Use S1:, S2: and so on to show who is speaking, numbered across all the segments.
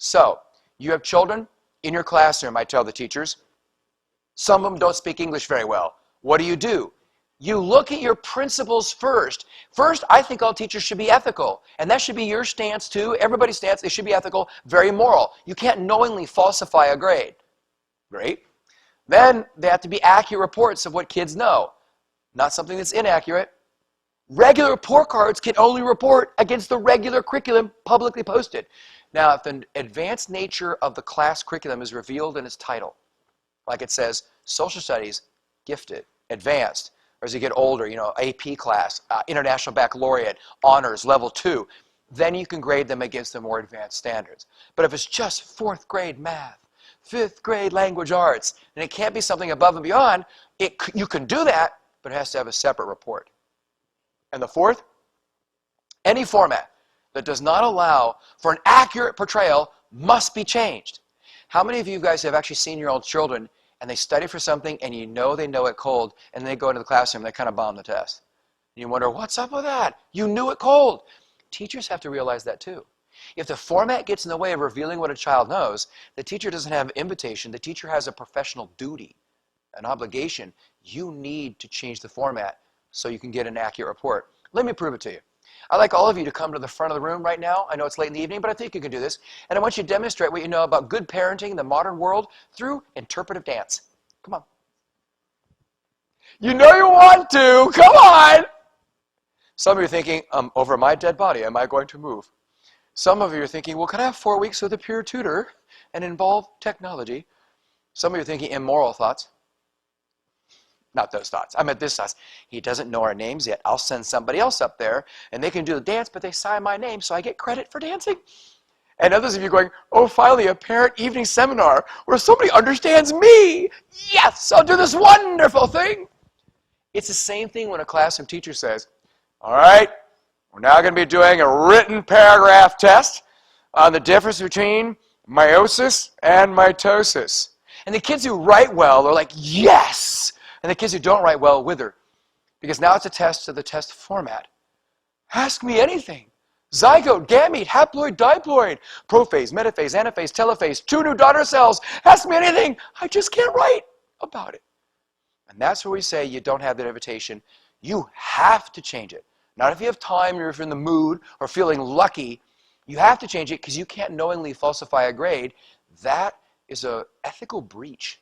S1: So, you have children in your classroom, I tell the teachers. Some of them don't speak English very well. What do? You look at your principles first. First, I think all teachers should be ethical. And that should be your stance too. Everybody's stance, they should be ethical, very moral. You can't knowingly falsify a grade. Great. Then they have to be accurate reports of what kids know. Not something that's inaccurate. Regular report cards can only report against the regular curriculum publicly posted. Now, if the advanced nature of the class curriculum is revealed in its title, like it says, social studies, gifted, advanced, or as you get older, AP class, international baccalaureate, honors, level 2, then you can grade them against the more advanced standards. But if it's just 4th grade math, 5th grade language arts, and it can't be something above and beyond, you can do that, but it has to have a separate report. And the fourth, any format that does not allow for an accurate portrayal must be changed. How many of you guys have actually seen your own children and they study for something and you know they know it cold and they go into the classroom and they kind of bomb the test? And you wonder, what's up with that? You knew it cold. Teachers have to realize that too. If the format gets in the way of revealing what a child knows, the teacher doesn't have an invitation. The teacher has a professional duty, an obligation. You need to change the format so you can get an accurate report. Let me prove it to you. I'd like all of you to come to the front of the room right now. I know it's late in the evening, but I think you can do this. And I want you to demonstrate what you know about good parenting in the modern world through interpretive dance. Come on. You know you want to. Come on. Some of you are thinking, over my dead body, am I going to move? Some of you are thinking, well, can I have 4 weeks with a peer tutor and involve technology? Some of you are thinking immoral thoughts. Not those thoughts. I meant this thoughts. He doesn't know our names yet. I'll send somebody else up there, and they can do the dance, but they sign my name, so I get credit for dancing. And others of you going, oh, finally, a parent evening seminar where somebody understands me. Yes, I'll do this wonderful thing. It's the same thing when a classroom teacher says, all right, we're now going to be doing a written paragraph test on the difference between meiosis and mitosis. And the kids who write well are like, yes. And the kids who don't write well wither. Because now it's a test to the test format. Ask me anything. Zygote, gamete, haploid, diploid, prophase, metaphase, anaphase, telophase, 2 new daughter cells. Ask me anything. I just can't write about it. And that's where we say you don't have that invitation. You have to change it. Not if you have time or if you're in the mood or feeling lucky. You have to change it because you can't knowingly falsify a grade. That is an ethical breach.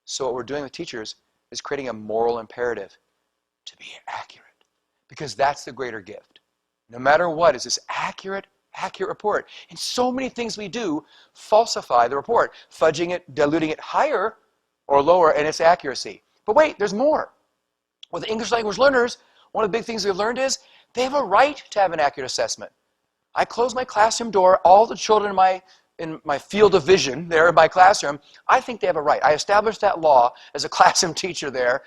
S1: So what we're doing with teachers is creating a moral imperative to be accurate. Because that's the greater gift. No matter what, is this accurate report. And so many things we do falsify the report, fudging it, diluting it higher or lower in its accuracy. But wait, there's more. With English language learners, one of the big things we've learned is they have a right to have an accurate assessment. I close my classroom door, all the children in my field of vision there in my classroom, I think they have a right. I established that law as a classroom teacher there.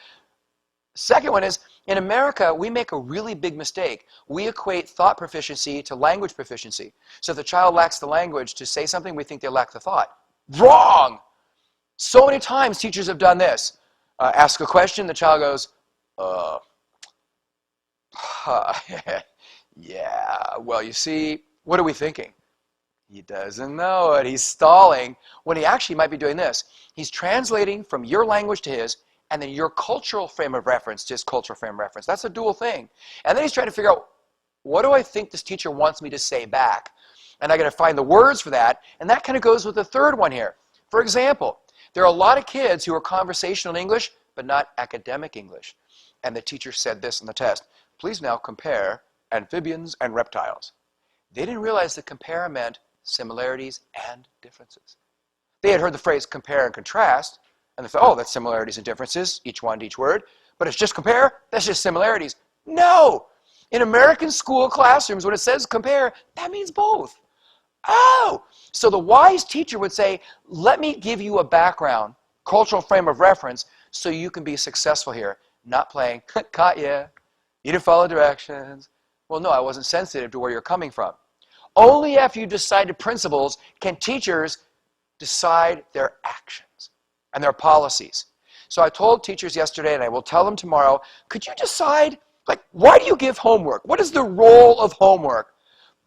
S1: Second one is, in America, we make a really big mistake. We equate thought proficiency to language proficiency. So if the child lacks the language to say something, we think they lack the thought. Wrong! So many times teachers have done this. Ask a question, the child goes, yeah, well, you see, what are we thinking? He doesn't know it. He's stalling when he actually might be doing this. He's translating from your language to his, and then your cultural frame of reference to his cultural frame of reference. That's a dual thing. And then he's trying to figure out, what do I think this teacher wants me to say back? And I got to find the words for that. And that kind of goes with the third one here. For example, there are a lot of kids who are conversational English, but not academic English. And the teacher said this in the test. Please now compare amphibians and reptiles. They didn't realize that compare meant similarities and differences. They had heard the phrase compare and contrast, and they thought, oh, that's similarities and differences, each one to each word. But it's just compare, that's just similarities. No! In American school classrooms, when it says compare, that means both. Oh! So the wise teacher would say, let me give you a background, cultural frame of reference, so you can be successful here. Not playing, caught ya, you didn't follow directions. Well, no, I wasn't sensitive to where you're coming from. Only after you decided principles can teachers decide their actions and their policies. So I told teachers yesterday, and I will tell them tomorrow, could you decide, like, why do you give homework? What is the role of homework?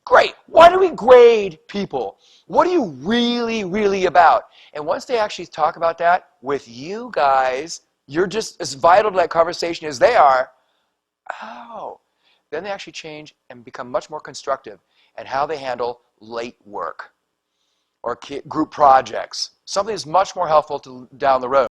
S1: Great. Why do we grade people? What are you really, really about? And once they actually talk about that with you guys, you're just as vital to that conversation as they are. Oh, then they actually change and become much more constructive in how they handle late work or group projects. Something that's much more helpful down the road.